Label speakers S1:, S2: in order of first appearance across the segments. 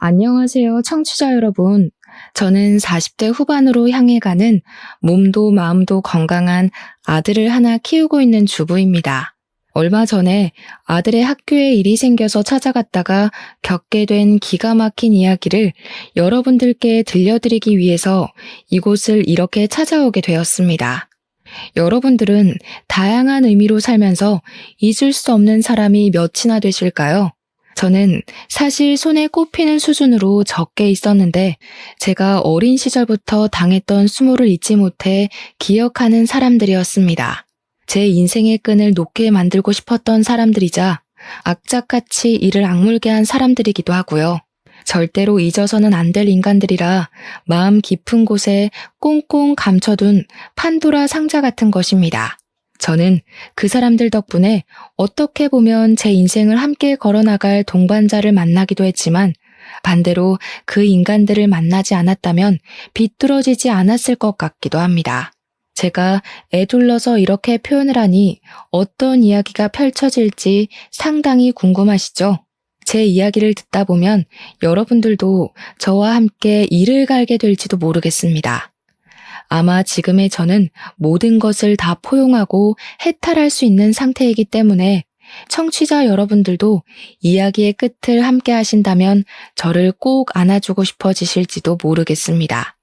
S1: 안녕하세요, 청취자 여러분. 저는 40대 후반으로 향해 가는 몸도 마음도 건강한 아들을 하나 키우고 있는 주부입니다. 얼마 전에 아들의 학교에 일이 생겨서 찾아갔다가 겪게 된 기가 막힌 이야기를 여러분들께 들려드리기 위해서 이곳을 이렇게 찾아오게 되었습니다. 여러분들은 다양한 의미로 살면서 잊을 수 없는 사람이 몇이나 되실까요? 저는 사실 손에 꼽히는 수준으로 적게 있었는데 제가 어린 시절부터 당했던 수모를 잊지 못해 기억하는 사람들이었습니다. 제 인생의 끈을 놓게 만들고 싶었던 사람들이자 악착같이 이를 악물게 한 사람들이기도 하고요. 절대로 잊어서는 안 될 인간들이라 마음 깊은 곳에 꽁꽁 감춰둔 판도라 상자 같은 것입니다. 저는 그 사람들 덕분에 어떻게 보면 제 인생을 함께 걸어나갈 동반자를 만나기도 했지만 반대로 그 인간들을 만나지 않았다면 비뚤어지지 않았을 것 같기도 합니다. 제가 애둘러서 이렇게 표현을 하니 어떤 이야기가 펼쳐질지 상당히 궁금하시죠? 제 이야기를 듣다 보면 여러분들도 저와 함께 이를 갈게 될지도 모르겠습니다. 아마 지금의 저는 모든 것을 다 포용하고 해탈할 수 있는 상태이기 때문에 청취자 여러분들도 이야기의 끝을 함께 하신다면 저를 꼭 안아주고 싶어지실지도 모르겠습니다.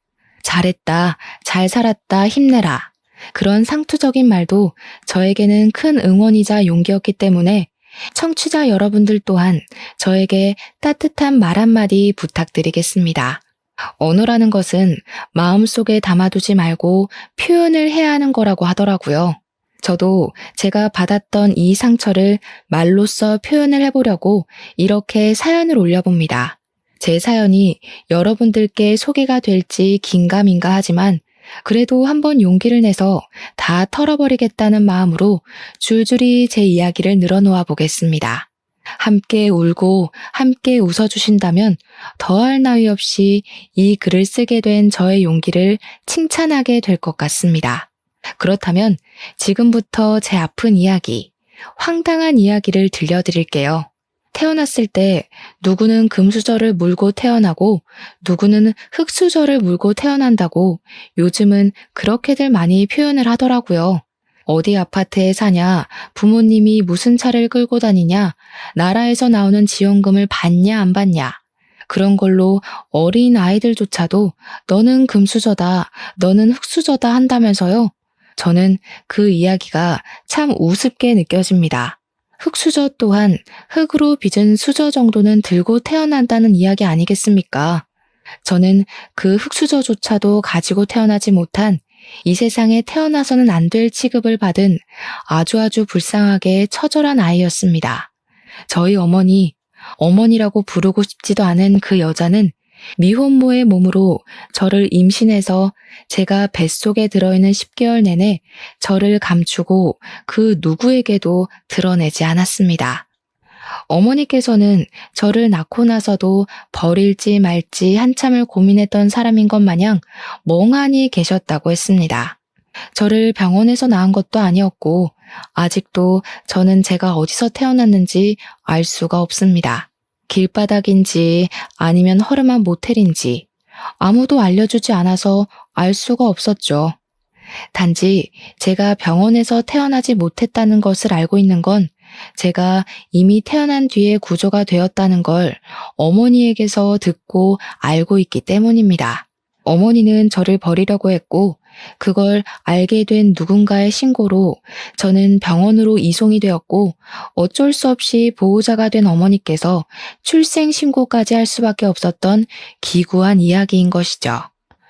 S1: 잘했다, 잘 살았다, 힘내라. 그런 상투적인 말도 저에게는 큰 응원이자 용기였기 때문에 청취자 여러분들 또한 저에게 따뜻한 말 한마디 부탁드리겠습니다. 언어라는 것은 마음속에 담아두지 말고 표현을 해야 하는 거라고 하더라고요. 저도 제가 받았던 이 상처를 말로써 표현을 해보려고 이렇게 사연을 올려봅니다. 제 사연이 여러분들께 소개가 될지 긴가민가 하지만 그래도 한번 용기를 내서 다 털어버리겠다는 마음으로 줄줄이 제 이야기를 늘어놓아 보겠습니다. 함께 울고 함께 웃어주신다면 더할 나위 없이 이 글을 쓰게 된 저의 용기를 칭찬하게 될 것 같습니다. 그렇다면 지금부터 제 아픈 이야기, 황당한 이야기를 들려드릴게요. 태어났을 때 누구는 금수저를 물고 태어나고 누구는 흙수저를 물고 태어난다고 요즘은 그렇게들 많이 표현을 하더라고요. 어디 아파트에 사냐, 부모님이 무슨 차를 끌고 다니냐, 나라에서 나오는 지원금을 받냐 안 받냐. 그런 걸로 어린 아이들조차도 너는 금수저다, 너는 흙수저다 한다면서요. 저는 그 이야기가 참 우습게 느껴집니다. 흙수저 또한 흙으로 빚은 수저 정도는 들고 태어난다는 이야기 아니겠습니까? 저는 그 흙수저조차도 가지고 태어나지 못한 이 세상에 태어나서는 안 될 취급을 받은 아주 불쌍하게 처절한 아이였습니다. 저희 어머니라고 부르고 싶지도 않은 그 여자는 미혼모의 몸으로 저를 임신해서 제가 뱃속에 들어있는 10개월 내내 저를 감추고 그 누구에게도 드러내지 않았습니다. 어머니께서는 저를 낳고 나서도 버릴지 말지 한참을 고민했던 사람인 것 마냥 멍하니 계셨다고 했습니다. 저를 병원에서 낳은 것도 아니었고 아직도 저는 제가 어디서 태어났는지 알 수가 없습니다. 길바닥인지 아니면 허름한 모텔인지 아무도 알려주지 않아서 알 수가 없었죠. 단지 제가 병원에서 태어나지 못했다는 것을 알고 있는 건 제가 이미 태어난 뒤에 구조가 되었다는 걸 어머니에게서 듣고 알고 있기 때문입니다. 어머니는 저를 버리려고 했고 그걸 알게 된 누군가의 신고로 저는 병원으로 이송이 되었고 어쩔 수 없이 보호자가 된 어머니께서 출생신고까지 할 수밖에 없었던 기구한 이야기인 것이죠.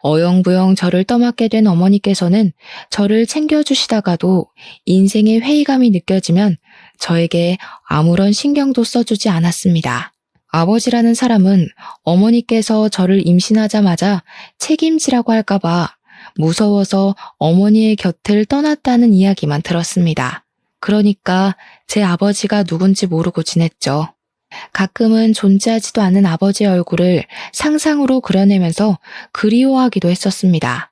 S1: 어영부영 저를 떠맡게 된 어머니께서는 저를 챙겨주시다가도 인생의 회의감이 느껴지면 저에게 아무런 신경도 써주지 않았습니다. 아버지라는 사람은 어머니께서 저를 임신하자마자 책임지라고 할까봐 무서워서 어머니의 곁을 떠났다는 이야기만 들었습니다. 그러니까 제 아버지가 누군지 모르고 지냈죠. 가끔은 존재하지도 않은 아버지의 얼굴을 상상으로 그려내면서 그리워하기도 했었습니다.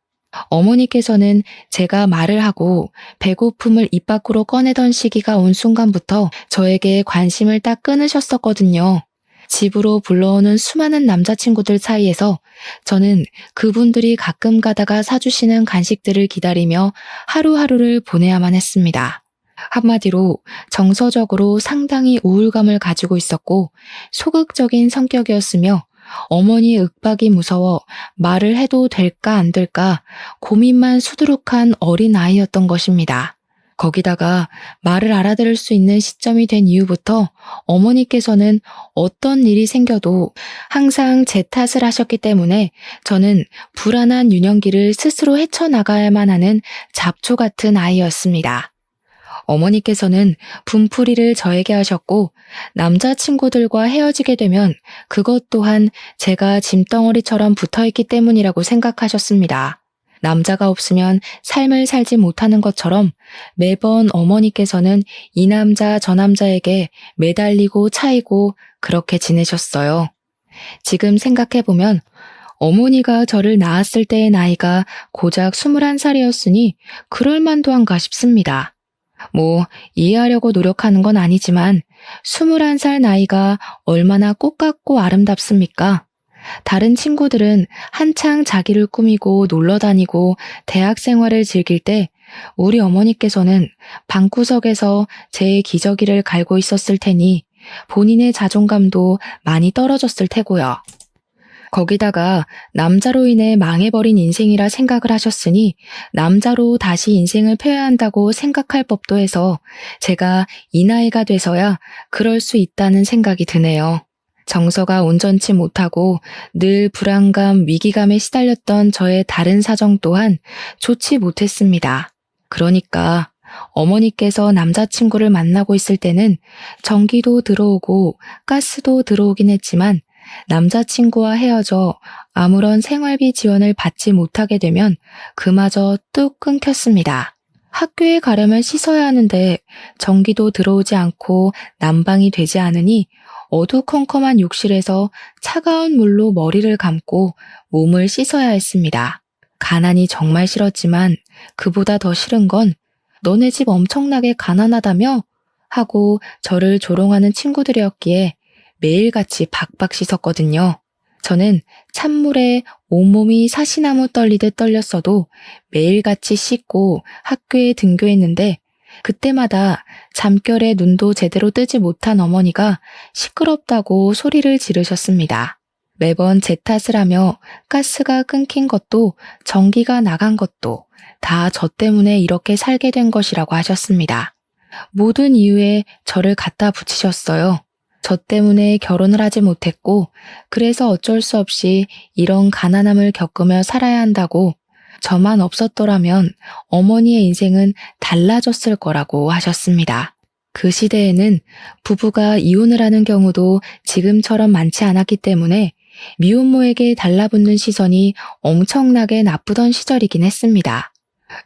S1: 어머니께서는 제가 말을 하고 배고픔을 입 밖으로 꺼내던 시기가 온 순간부터 저에게 관심을 딱 끊으셨었거든요. 집으로 불러오는 수많은 남자친구들 사이에서 저는 그분들이 가끔 가다가 사주시는 간식들을 기다리며 하루하루를 보내야만 했습니다. 한마디로 정서적으로 상당히 우울감을 가지고 있었고 소극적인 성격이었으며 어머니의 윽박이 무서워 말을 해도 될까 안 될까 고민만 수두룩한 어린 아이였던 것입니다. 거기다가 말을 알아들을 수 있는 시점이 된 이후부터 어머니께서는 어떤 일이 생겨도 항상 제 탓을 하셨기 때문에 저는 불안한 유년기를 스스로 헤쳐나가야만 하는 잡초 같은 아이였습니다. 어머니께서는 분풀이를 저에게 하셨고 남자친구들과 헤어지게 되면 그것 또한 제가 짐덩어리처럼 붙어있기 때문이라고 생각하셨습니다. 남자가 없으면 삶을 살지 못하는 것처럼 매번 어머니께서는 이 남자 저 남자에게 매달리고 차이고 그렇게 지내셨어요. 지금 생각해보면 어머니가 저를 낳았을 때의 나이가 고작 21살이었으니 그럴 만도 한가 싶습니다. 이해하려고 노력하는 건 아니지만 21살 나이가 얼마나 꽃 같고 아름답습니까? 다른 친구들은 한창 자기를 꾸미고 놀러 다니고 대학 생활을 즐길 때 우리 어머니께서는 방구석에서 제 기저귀를 갈고 있었을 테니 본인의 자존감도 많이 떨어졌을 테고요. 거기다가 남자로 인해 망해버린 인생이라 생각을 하셨으니 남자로 다시 인생을 펴야 한다고 생각할 법도 해서 제가 이 나이가 돼서야 그럴 수 있다는 생각이 드네요. 정서가 온전치 못하고 늘 불안감, 위기감에 시달렸던 저의 다른 사정 또한 좋지 못했습니다. 그러니까 어머니께서 남자친구를 만나고 있을 때는 전기도 들어오고 가스도 들어오긴 했지만 남자친구와 헤어져 아무런 생활비 지원을 받지 못하게 되면 그마저 뚝 끊겼습니다. 학교에 가려면 씻어야 하는데 전기도 들어오지 않고 난방이 되지 않으니 어두컴컴한 욕실에서 차가운 물로 머리를 감고 몸을 씻어야 했습니다. 가난이 정말 싫었지만 그보다 더 싫은 건 너네 집 엄청나게 가난하다며? 하고 저를 조롱하는 친구들이었기에 매일같이 박박 씻었거든요. 저는 찬물에 온몸이 사시나무 떨리듯 떨렸어도 매일같이 씻고 학교에 등교했는데 그때마다 잠결에 눈도 제대로 뜨지 못한 어머니가 시끄럽다고 소리를 지르셨습니다. 매번 제 탓을 하며 가스가 끊긴 것도 전기가 나간 것도 다 저 때문에 이렇게 살게 된 것이라고 하셨습니다. 모든 이유에 저를 갖다 붙이셨어요. 저 때문에 결혼을 하지 못했고 그래서 어쩔 수 없이 이런 가난함을 겪으며 살아야 한다고 저만 없었더라면 어머니의 인생은 달라졌을 거라고 하셨습니다. 그 시대에는 부부가 이혼을 하는 경우도 지금처럼 많지 않았기 때문에 미혼모에게 달라붙는 시선이 엄청나게 나쁘던 시절이긴 했습니다.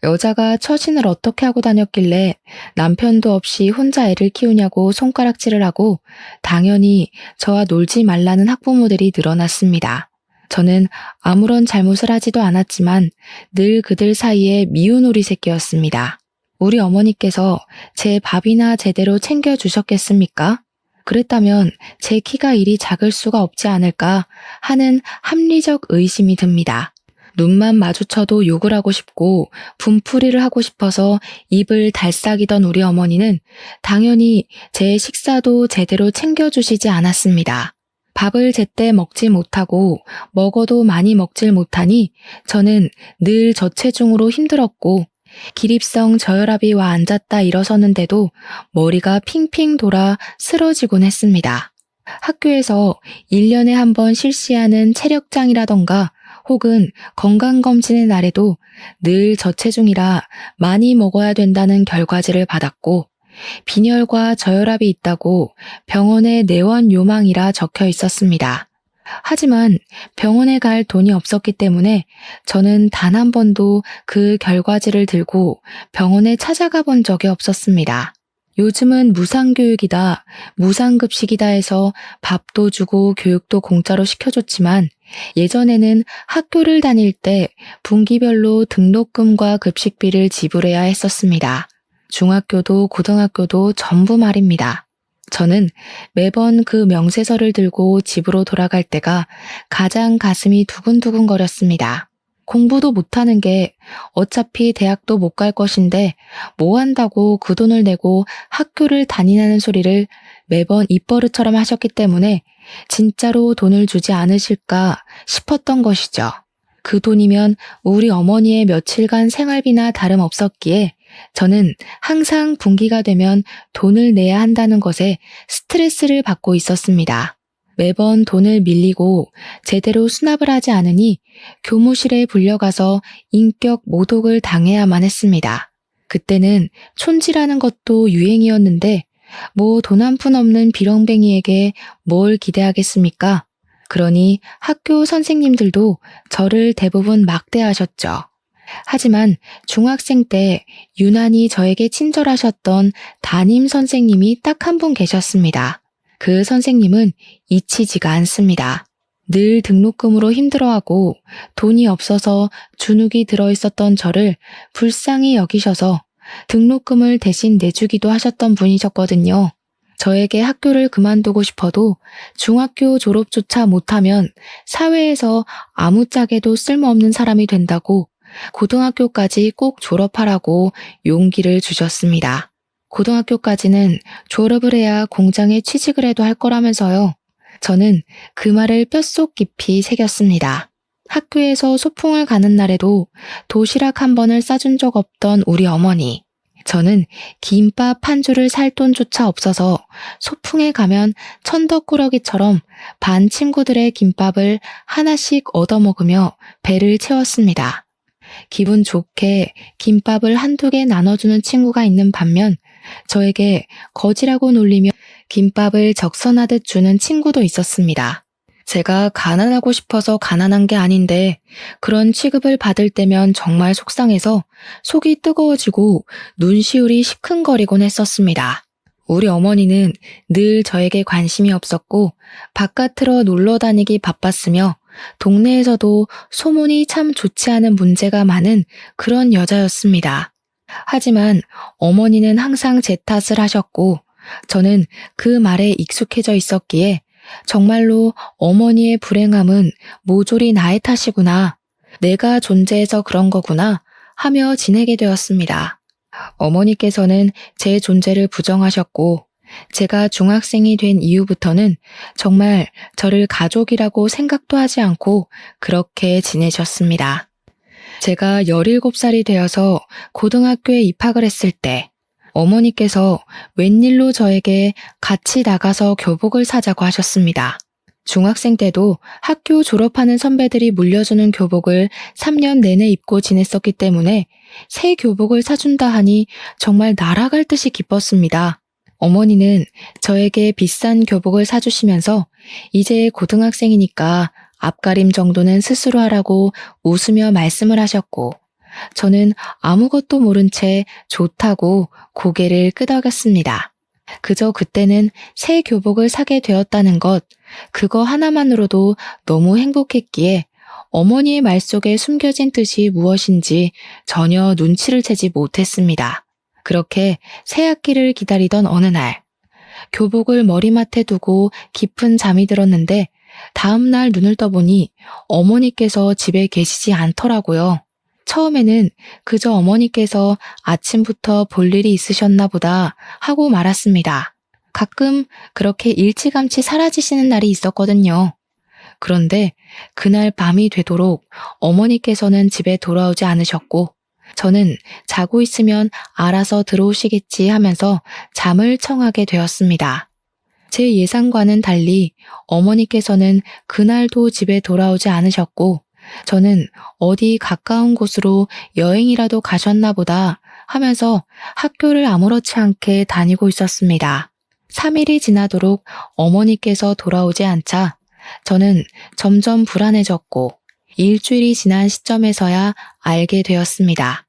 S1: 여자가 처신을 어떻게 하고 다녔길래 남편도 없이 혼자 애를 키우냐고 손가락질을 하고 당연히 저와 놀지 말라는 학부모들이 늘어났습니다. 저는 아무런 잘못을 하지도 않았지만 늘 그들 사이에 미운 오리 새끼였습니다. 우리 어머니께서 제 밥이나 제대로 챙겨주셨겠습니까? 그랬다면 제 키가 이리 작을 수가 없지 않을까 하는 합리적 의심이 듭니다. 눈만 마주쳐도 욕을 하고 싶고 분풀이를 하고 싶어서 입을 달싹이던 우리 어머니는 당연히 제 식사도 제대로 챙겨주시지 않았습니다. 밥을 제때 먹지 못하고 먹어도 많이 먹질 못하니 저는 늘 저체중으로 힘들었고 기립성 저혈압이 와 앉았다 일어서는데도 머리가 핑핑 돌아 쓰러지곤 했습니다. 학교에서 1년에 한 번 실시하는 체력장이라던가 혹은 건강검진의 날에도 늘 저체중이라 많이 먹어야 된다는 결과지를 받았고 빈혈과 저혈압이 있다고 병원에 내원 요망이라 적혀 있었습니다. 하지만 병원에 갈 돈이 없었기 때문에 저는 단 한 번도 그 결과지를 들고 병원에 찾아가 본 적이 없었습니다. 요즘은 무상교육이다, 무상급식이다 해서 밥도 주고 교육도 공짜로 시켜줬지만 예전에는 학교를 다닐 때 분기별로 등록금과 급식비를 지불해야 했었습니다. 중학교도 고등학교도 전부 말입니다. 저는 매번 그 명세서를 들고 집으로 돌아갈 때가 가장 가슴이 두근두근거렸습니다. 공부도 못하는 게 어차피 대학도 못 갈 것인데 뭐 한다고 그 돈을 내고 학교를 다니라는 소리를 매번 입버릇처럼 하셨기 때문에 진짜로 돈을 주지 않으실까 싶었던 것이죠. 그 돈이면 우리 어머니의 며칠간 생활비나 다름없었기에 저는 항상 분기가 되면 돈을 내야 한다는 것에 스트레스를 받고 있었습니다. 매번 돈을 밀리고 제대로 수납을 하지 않으니 교무실에 불려가서 인격 모독을 당해야만 했습니다. 그때는 촌지라는 것도 유행이었는데 뭐 돈 한 푼 없는 비렁뱅이에게 뭘 기대하겠습니까? 그러니 학교 선생님들도 저를 대부분 막대하셨죠. 하지만 중학생 때 유난히 저에게 친절하셨던 담임 선생님이 딱 한 분 계셨습니다. 그 선생님은 잊히지가 않습니다. 늘 등록금으로 힘들어하고 돈이 없어서 주눅이 들어있었던 저를 불쌍히 여기셔서 등록금을 대신 내주기도 하셨던 분이셨거든요. 저에게 학교를 그만두고 싶어도 중학교 졸업조차 못하면 사회에서 아무짝에도 쓸모없는 사람이 된다고 고등학교까지 꼭 졸업하라고 용기를 주셨습니다. 고등학교까지는 졸업을 해야 공장에 취직을 해도 할 거라면서요. 저는 그 말을 뼛속 깊이 새겼습니다. 학교에서 소풍을 가는 날에도 도시락 한 번을 싸준 적 없던 우리 어머니. 저는 김밥 한 줄을 살 돈조차 없어서 소풍에 가면 천덕꾸러기처럼 반 친구들의 김밥을 하나씩 얻어먹으며 배를 채웠습니다. 기분 좋게 김밥을 한두 개 나눠주는 친구가 있는 반면 저에게 거지라고 놀리며 김밥을 적선하듯 주는 친구도 있었습니다. 제가 가난하고 싶어서 가난한 게 아닌데 그런 취급을 받을 때면 정말 속상해서 속이 뜨거워지고 눈시울이 시큰거리곤 했었습니다. 우리 어머니는 늘 저에게 관심이 없었고 바깥으로 놀러 다니기 바빴으며 동네에서도 소문이 참 좋지 않은 문제가 많은 그런 여자였습니다. 하지만 어머니는 항상 제 탓을 하셨고 저는 그 말에 익숙해져 있었기에 정말로 어머니의 불행함은 모조리 나의 탓이구나. 내가 존재해서 그런 거구나 하며 지내게 되었습니다. 어머니께서는 제 존재를 부정하셨고 제가 중학생이 된 이후부터는 정말 저를 가족이라고 생각도 하지 않고 그렇게 지내셨습니다. 제가 17살이 되어서 고등학교에 입학을 했을 때 어머니께서 웬일로 저에게 같이 나가서 교복을 사자고 하셨습니다. 중학생 때도 학교 졸업하는 선배들이 물려주는 교복을 3년 내내 입고 지냈었기 때문에 새 교복을 사준다 하니 정말 날아갈 듯이 기뻤습니다. 어머니는 저에게 비싼 교복을 사주시면서 이제 고등학생이니까 앞가림 정도는 스스로 하라고 웃으며 말씀을 하셨고 저는 아무것도 모른 채 좋다고 고개를 끄덕였습니다. 그저 그때는 새 교복을 사게 되었다는 것, 그거 하나만으로도 너무 행복했기에 어머니의 말 속에 숨겨진 뜻이 무엇인지 전혀 눈치를 채지 못했습니다. 그렇게 새 학기를 기다리던 어느 날, 교복을 머리맡에 두고 깊은 잠이 들었는데 다음 날 눈을 떠보니 어머니께서 집에 계시지 않더라고요. 처음에는 그저 어머니께서 아침부터 볼 일이 있으셨나 보다 하고 말았습니다. 가끔 그렇게 일찌감치 사라지시는 날이 있었거든요. 그런데 그날 밤이 되도록 어머니께서는 집에 돌아오지 않으셨고 저는 자고 있으면 알아서 들어오시겠지 하면서 잠을 청하게 되었습니다. 제 예상과는 달리 어머니께서는 그날도 집에 돌아오지 않으셨고 저는 어디 가까운 곳으로 여행이라도 가셨나 보다 하면서 학교를 아무렇지 않게 다니고 있었습니다. 3일이 지나도록 어머니께서 돌아오지 않자 저는 점점 불안해졌고 일주일이 지난 시점에서야 알게 되었습니다.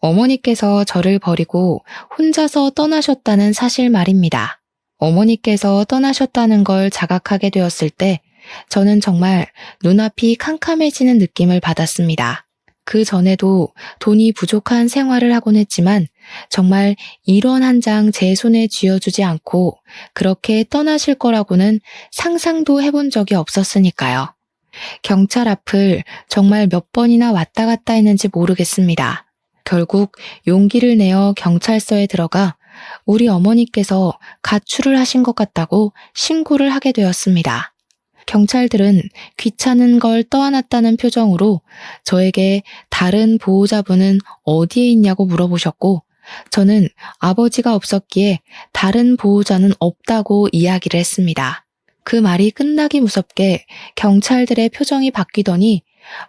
S1: 어머니께서 저를 버리고 혼자서 떠나셨다는 사실 말입니다. 어머니께서 떠나셨다는 걸 자각하게 되었을 때 저는 정말 눈앞이 캄캄해지는 느낌을 받았습니다. 그 전에도 돈이 부족한 생활을 하곤 했지만 정말 1원 한 장 제 손에 쥐어주지 않고 그렇게 떠나실 거라고는 상상도 해본 적이 없었으니까요. 경찰 앞을 정말 몇 번이나 왔다 갔다 했는지 모르겠습니다. 결국 용기를 내어 경찰서에 들어가 우리 어머니께서 가출을 하신 것 같다고 신고를 하게 되었습니다. 경찰들은 귀찮은 걸 떠안았다는 표정으로 저에게 다른 보호자분은 어디에 있냐고 물어보셨고, 저는 아버지가 없었기에 다른 보호자는 없다고 이야기를 했습니다. 그 말이 끝나기 무섭게 경찰들의 표정이 바뀌더니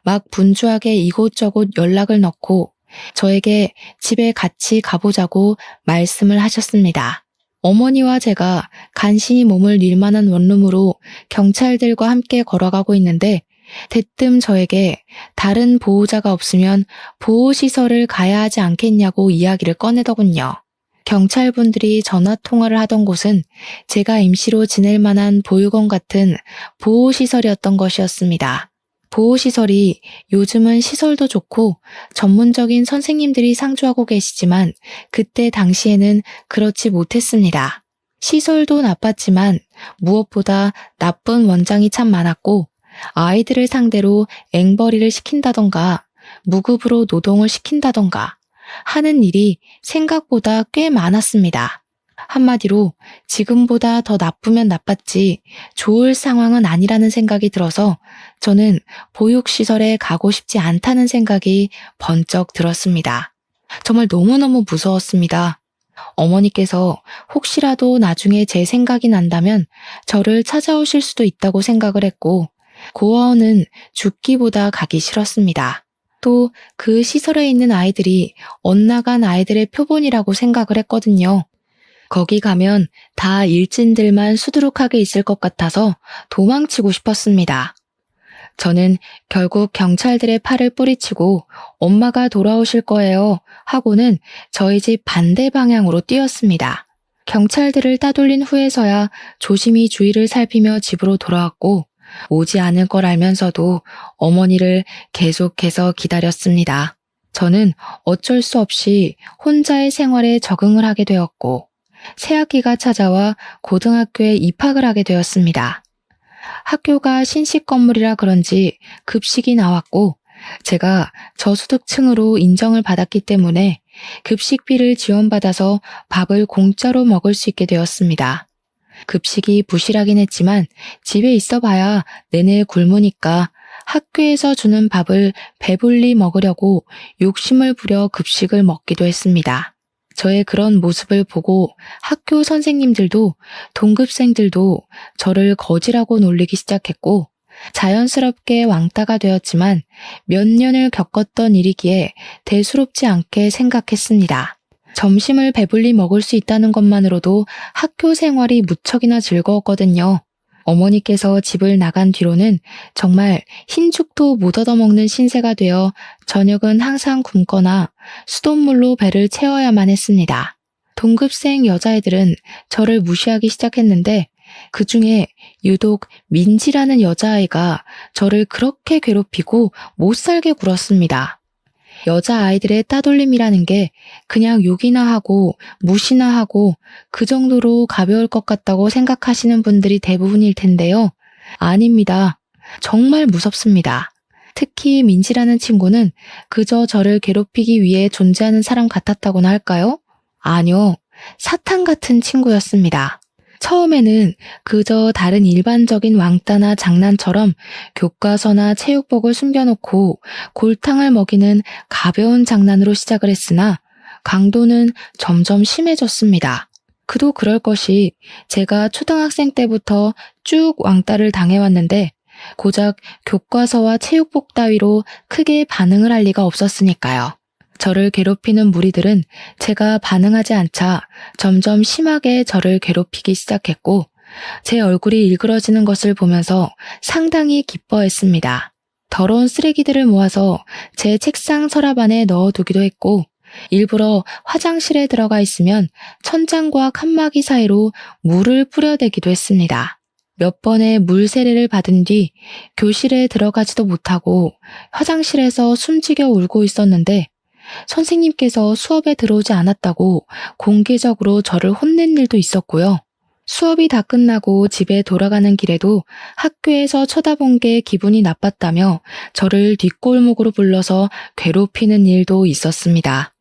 S1: 막 분주하게 이곳저곳 연락을 넣고 저에게 집에 같이 가보자고 말씀을 하셨습니다. 어머니와 제가 간신히 몸을 닐 만한 원룸으로 경찰들과 함께 걸어가고 있는데 대뜸 저에게 다른 보호자가 없으면 보호시설을 가야 하지 않겠냐고 이야기를 꺼내더군요. 경찰분들이 전화통화를 하던 곳은 제가 임시로 지낼 만한 보육원 같은 보호시설이었던 것이었습니다. 보호시설이 요즘은 시설도 좋고 전문적인 선생님들이 상주하고 계시지만 그때 당시에는 그렇지 못했습니다. 시설도 나빴지만 무엇보다 나쁜 원장이 참 많았고 아이들을 상대로 앵벌이를 시킨다던가 무급으로 노동을 시킨다던가 하는 일이 생각보다 꽤 많았습니다. 한마디로 지금보다 더 나쁘면 나빴지 좋을 상황은 아니라는 생각이 들어서 저는 보육시설에 가고 싶지 않다는 생각이 번쩍 들었습니다. 정말 너무너무 무서웠습니다. 어머니께서 혹시라도 나중에 제 생각이 난다면 저를 찾아오실 수도 있다고 생각을 했고 고아원은 죽기보다 가기 싫었습니다. 또 그 시설에 있는 아이들이 엇나간 아이들의 표본이라고 생각을 했거든요. 거기 가면 다 일진들만 수두룩하게 있을 것 같아서 도망치고 싶었습니다. 저는 결국 경찰들의 팔을 뿌리치고 엄마가 돌아오실 거예요 하고는 저희 집 반대 방향으로 뛰었습니다. 경찰들을 따돌린 후에서야 조심히 주위를 살피며 집으로 돌아왔고 오지 않을 걸 알면서도 어머니를 계속해서 기다렸습니다. 저는 어쩔 수 없이 혼자의 생활에 적응을 하게 되었고 새학기가 찾아와 고등학교에 입학을 하게 되었습니다. 학교가 신식 건물이라 그런지 급식이 나왔고 제가 저소득층으로 인정을 받았기 때문에 급식비를 지원받아서 밥을 공짜로 먹을 수 있게 되었습니다. 급식이 부실하긴 했지만 집에 있어 봐야 내내 굶으니까 학교에서 주는 밥을 배불리 먹으려고 욕심을 부려 급식을 먹기도 했습니다. 저의 그런 모습을 보고 학교 선생님들도 동급생들도 저를 거지라고 놀리기 시작했고 자연스럽게 왕따가 되었지만 몇 년을 겪었던 일이기에 대수롭지 않게 생각했습니다. 점심을 배불리 먹을 수 있다는 것만으로도 학교 생활이 무척이나 즐거웠거든요. 어머니께서 집을 나간 뒤로는 정말 흰죽도 못 얻어먹는 신세가 되어 저녁은 항상 굶거나 수돗물로 배를 채워야만 했습니다. 동급생 여자애들은 저를 무시하기 시작했는데 그 중에 유독 민지라는 여자아이가 저를 그렇게 괴롭히고 못살게 굴었습니다. 여자아이들의 따돌림이라는 게 그냥 욕이나 하고 무시나 하고 그 정도로 가벼울 것 같다고 생각하시는 분들이 대부분일 텐데요. 아닙니다. 정말 무섭습니다. 특히 민지라는 친구는 그저 저를 괴롭히기 위해 존재하는 사람 같았다고나 할까요? 아니요. 사탄 같은 친구였습니다. 처음에는 그저 다른 일반적인 왕따나 장난처럼 교과서나 체육복을 숨겨놓고 골탕을 먹이는 가벼운 장난으로 시작을 했으나 강도는 점점 심해졌습니다. 그도 그럴 것이 제가 초등학생 때부터 쭉 왕따를 당해왔는데 고작 교과서와 체육복 따위로 크게 반응을 할 리가 없었으니까요. 저를 괴롭히는 무리들은 제가 반응하지 않자 점점 심하게 저를 괴롭히기 시작했고 제 얼굴이 일그러지는 것을 보면서 상당히 기뻐했습니다. 더러운 쓰레기들을 모아서 제 책상 서랍 안에 넣어두기도 했고 일부러 화장실에 들어가 있으면 천장과 칸막이 사이로 물을 뿌려대기도 했습니다. 몇 번의 물세례를 받은 뒤 교실에 들어가지도 못하고 화장실에서 숨지겨 울고 있었는데 선생님께서 수업에 들어오지 않았다고 공개적으로 저를 혼낸 일도 있었고요. 수업이 다 끝나고 집에 돌아가는 길에도 학교에서 쳐다본 게 기분이 나빴다며 저를 뒷골목으로 불러서 괴롭히는 일도 있었습니다.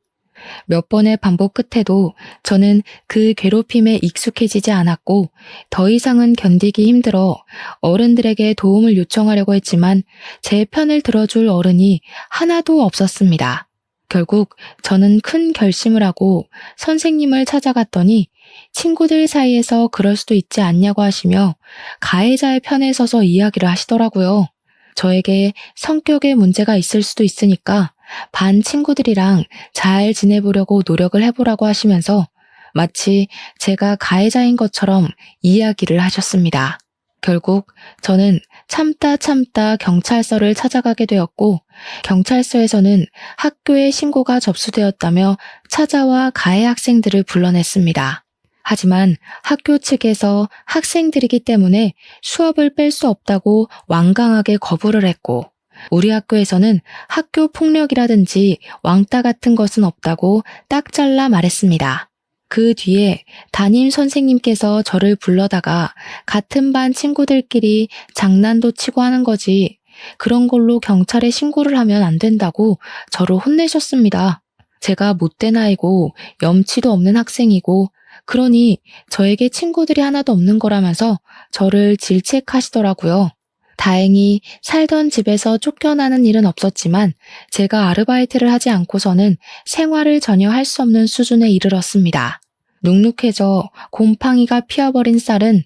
S1: 몇 번의 반복 끝에도 저는 그 괴롭힘에 익숙해지지 않았고 더 이상은 견디기 힘들어 어른들에게 도움을 요청하려고 했지만 제 편을 들어줄 어른이 하나도 없었습니다. 결국 저는 큰 결심을 하고 선생님을 찾아갔더니 친구들 사이에서 그럴 수도 있지 않냐고 하시며 가해자의 편에 서서 이야기를 하시더라고요. 저에게 성격에 문제가 있을 수도 있으니까 반 친구들이랑 잘 지내보려고 노력을 해보라고 하시면서 마치 제가 가해자인 것처럼 이야기를 하셨습니다. 결국 저는 참다 경찰서를 찾아가게 되었고 경찰서에서는 학교에 신고가 접수되었다며 찾아와 가해 학생들을 불러냈습니다. 하지만 학교 측에서 학생들이기 때문에 수업을 뺄 수 없다고 완강하게 거부를 했고 우리 학교에서는 학교 폭력이라든지 왕따 같은 것은 없다고 딱 잘라 말했습니다. 그 뒤에 담임 선생님께서 저를 불러다가 같은 반 친구들끼리 장난도 치고 하는 거지 그런 걸로 경찰에 신고를 하면 안 된다고 저를 혼내셨습니다. 제가 못된 아이고 염치도 없는 학생이고 그러니 저에게 친구들이 하나도 없는 거라면서 저를 질책하시더라고요. 다행히 살던 집에서 쫓겨나는 일은 없었지만 제가 아르바이트를 하지 않고서는 생활을 전혀 할 수 없는 수준에 이르렀습니다. 눅눅해져 곰팡이가 피어버린 쌀은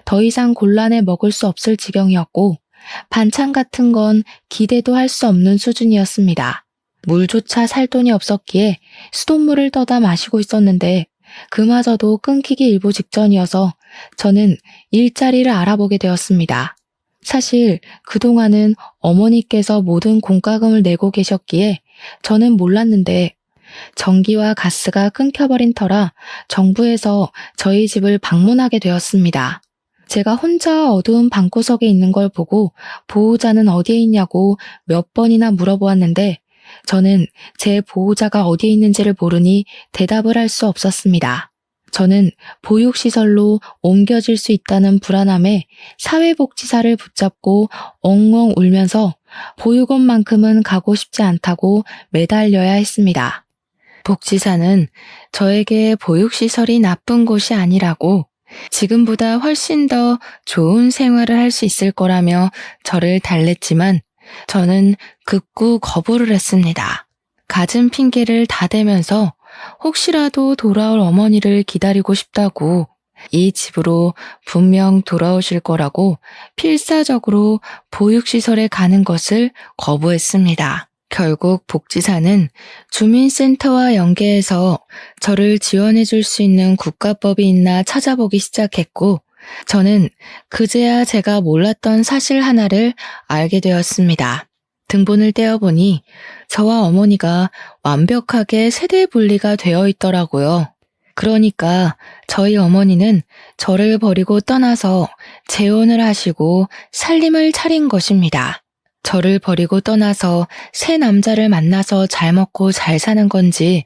S1: 더 이상 곤란해 먹을 수 없을 지경이었고 반찬 같은 건 기대도 할 수 없는 수준이었습니다. 물조차 살 돈이 없었기에 수돗물을 떠다 마시고 있었는데 그마저도 끊기기 일보 직전이어서 저는 일자리를 알아보게 되었습니다. 사실 그동안은 어머니께서 모든 공과금을 내고 계셨기에 저는 몰랐는데 전기와 가스가 끊겨버린 터라 정부에서 저희 집을 방문하게 되었습니다. 제가 혼자 어두운 방구석에 있는 걸 보고 보호자는 어디에 있냐고 몇 번이나 물어보았는데 저는 제 보호자가 어디에 있는지를 모르니 대답을 할 수 없었습니다. 저는 보육시설로 옮겨질 수 있다는 불안함에 사회복지사를 붙잡고 엉엉 울면서 보육원만큼은 가고 싶지 않다고 매달려야 했습니다. 복지사는 저에게 보육시설이 나쁜 곳이 아니라고 지금보다 훨씬 더 좋은 생활을 할 수 있을 거라며 저를 달랬지만 저는 극구 거부를 했습니다. 갖은 핑계를 다 대면서 혹시라도 돌아올 어머니를 기다리고 싶다고 이 집으로 분명 돌아오실 거라고 필사적으로 보육시설에 가는 것을 거부했습니다. 결국 복지사는 주민센터와 연계해서 저를 지원해 줄 수 있는 국가법이 있나 찾아보기 시작했고 저는 그제야 제가 몰랐던 사실 하나를 알게 되었습니다. 등본을 떼어보니 저와 어머니가 완벽하게 세대 분리가 되어 있더라고요. 그러니까 저희 어머니는 저를 버리고 떠나서 재혼을 하시고 살림을 차린 것입니다. 저를 버리고 떠나서 새 남자를 만나서 잘 먹고 잘 사는 건지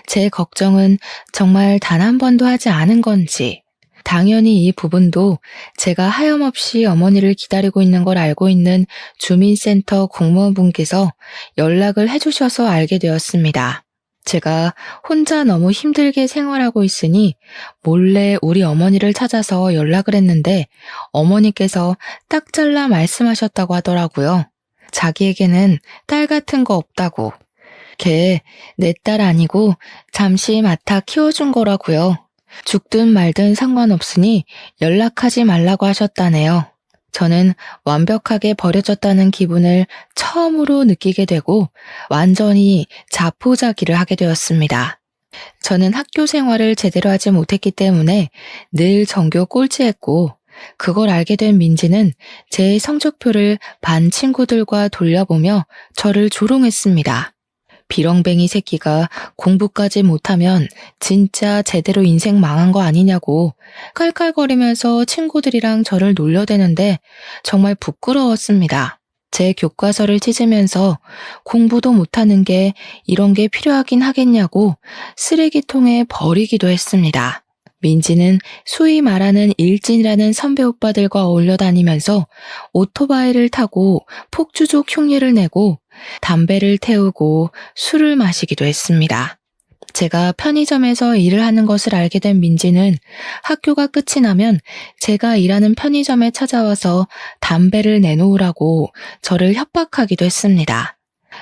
S1: 제 걱정은 정말 단 한 번도 하지 않은 건지 당연히 이 부분도 제가 하염없이 어머니를 기다리고 있는 걸 알고 있는 주민센터 공무원분께서 연락을 해주셔서 알게 되었습니다. 제가 혼자 너무 힘들게 생활하고 있으니 몰래 우리 어머니를 찾아서 연락을 했는데 어머니께서 딱 잘라 말씀하셨다고 하더라고요. 자기에게는 딸 같은 거 없다고. 걔 내 딸 아니고 잠시 맡아 키워준 거라고요. 죽든 말든 상관없으니 연락하지 말라고 하셨다네요. 저는 완벽하게 버려졌다는 기분을 처음으로 느끼게 되고 완전히 자포자기를 하게 되었습니다. 저는 학교 생활을 제대로 하지 못했기 때문에 늘 전교 꼴찌했고 그걸 알게 된 민지는 제 성적표를 반 친구들과 돌려보며 저를 조롱했습니다. 비렁뱅이 새끼가 공부까지 못하면 진짜 제대로 인생 망한 거 아니냐고 깔깔거리면서 친구들이랑 저를 놀려대는데 정말 부끄러웠습니다. 제 교과서를 찢으면서 공부도 못하는 게 이런 게 필요하긴 하겠냐고 쓰레기통에 버리기도 했습니다. 민지는 소위 말하는 일진이라는 선배 오빠들과 어울려 다니면서 오토바이를 타고 폭주족 흉내를 내고 담배를 태우고 술을 마시기도 했습니다. 제가 편의점에서 일을 하는 것을 알게 된 민지는 학교가 끝이 나면 제가 일하는 편의점에 찾아와서 담배를 내놓으라고 저를 협박하기도 했습니다.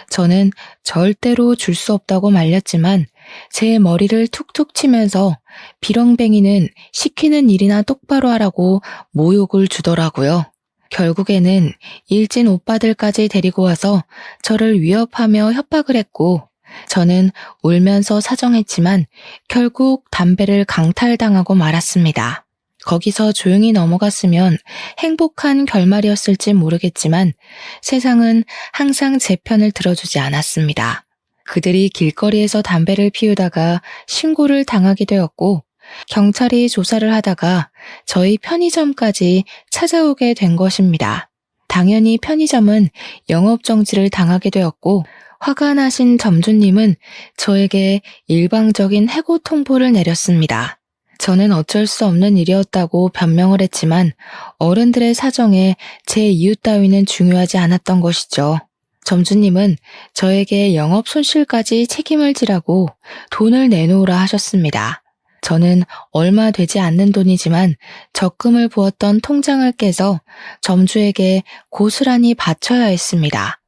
S1: 저는 절대로 줄 수 없다고 말렸지만 제 머리를 툭툭 치면서 비렁뱅이는 시키는 일이나 똑바로 하라고 모욕을 주더라고요. 결국에는 일진 오빠들까지 데리고 와서 저를 위협하며 협박을 했고 저는 울면서 사정했지만 결국 담배를 강탈당하고 말았습니다. 거기서 조용히 넘어갔으면 행복한 결말이었을지 모르겠지만 세상은 항상 제 편을 들어주지 않았습니다. 그들이 길거리에서 담배를 피우다가 신고를 당하게 되었고 경찰이 조사를 하다가 저희 편의점까지 찾아오게 된 것입니다. 당연히 편의점은 영업정지를 당하게 되었고 화가 나신 점주님은 저에게 일방적인 해고 통보를 내렸습니다. 저는 어쩔 수 없는 일이었다고 변명을 했지만 어른들의 사정에 제 이유 따위는 중요하지 않았던 것이죠. 점주님은 저에게 영업 손실까지 책임을 지라고 돈을 내놓으라 하셨습니다. 저는 얼마 되지 않는 돈이지만 적금을 부었던 통장을 깨서 점주에게 고스란히 바쳐야 했습니다.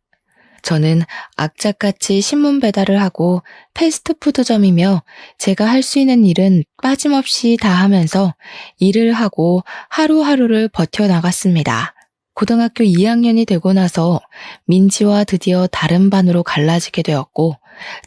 S1: 저는 악착같이 신문 배달을 하고 패스트푸드점이며 제가 할 수 있는 일은 빠짐없이 다 하면서 일을 하고 하루하루를 버텨나갔습니다. 고등학교 2학년이 되고 나서 민지와 드디어 다른 반으로 갈라지게 되었고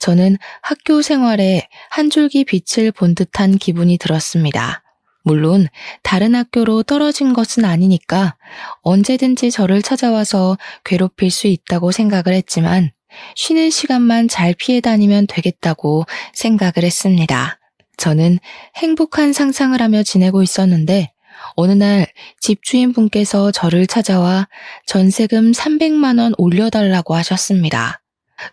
S1: 저는 학교 생활에 한 줄기 빛을 본 듯한 기분이 들었습니다. 물론 다른 학교로 떨어진 것은 아니니까 언제든지 저를 찾아와서 괴롭힐 수 있다고 생각을 했지만 쉬는 시간만 잘 피해 다니면 되겠다고 생각을 했습니다. 저는 행복한 상상을 하며 지내고 있었는데 어느 날 집주인분께서 저를 찾아와 전세금 300만 원 올려달라고 하셨습니다.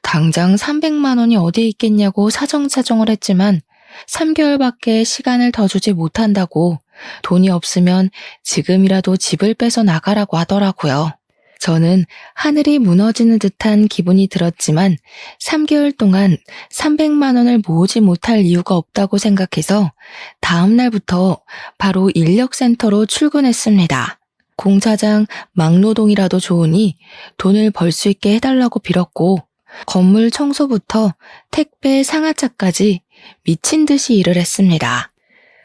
S1: 당장 300만 원이 어디에 있겠냐고 사정사정을 했지만 3개월밖에 시간을 더 주지 못한다고 돈이 없으면 지금이라도 집을 빼서 나가라고 하더라고요. 저는 하늘이 무너지는 듯한 기분이 들었지만 3개월 동안 300만 원을 모으지 못할 이유가 없다고 생각해서 다음 날부터 바로 인력센터로 출근했습니다. 공사장 막노동이라도 좋으니 돈을 벌 수 있게 해달라고 빌었고 건물 청소부터 택배 상하차까지 미친 듯이 일을 했습니다.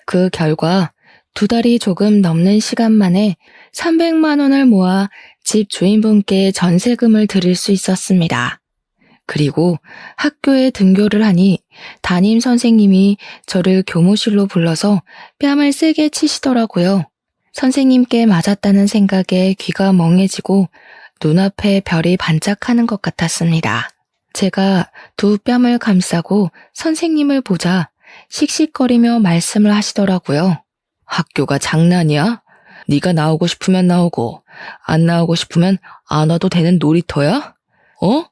S1: 그 결과 2달이 조금 넘는 시간 만에 300만 원을 모아 집 주인분께 전세금을 드릴 수 있었습니다. 그리고 학교에 등교를 하니 담임 선생님이 저를 교무실로 불러서 뺨을 세게 치시더라고요. 선생님께 맞았다는 생각에 귀가 멍해지고 눈앞에 별이 반짝하는 것 같았습니다. 제가 두 뺨을 감싸고 선생님을 보자 씩씩거리며 말씀을 하시더라고요. 학교가 장난이야? 네가 나오고 싶으면 나오고 안 나오고 싶으면 안 와도 되는 놀이터야? 어?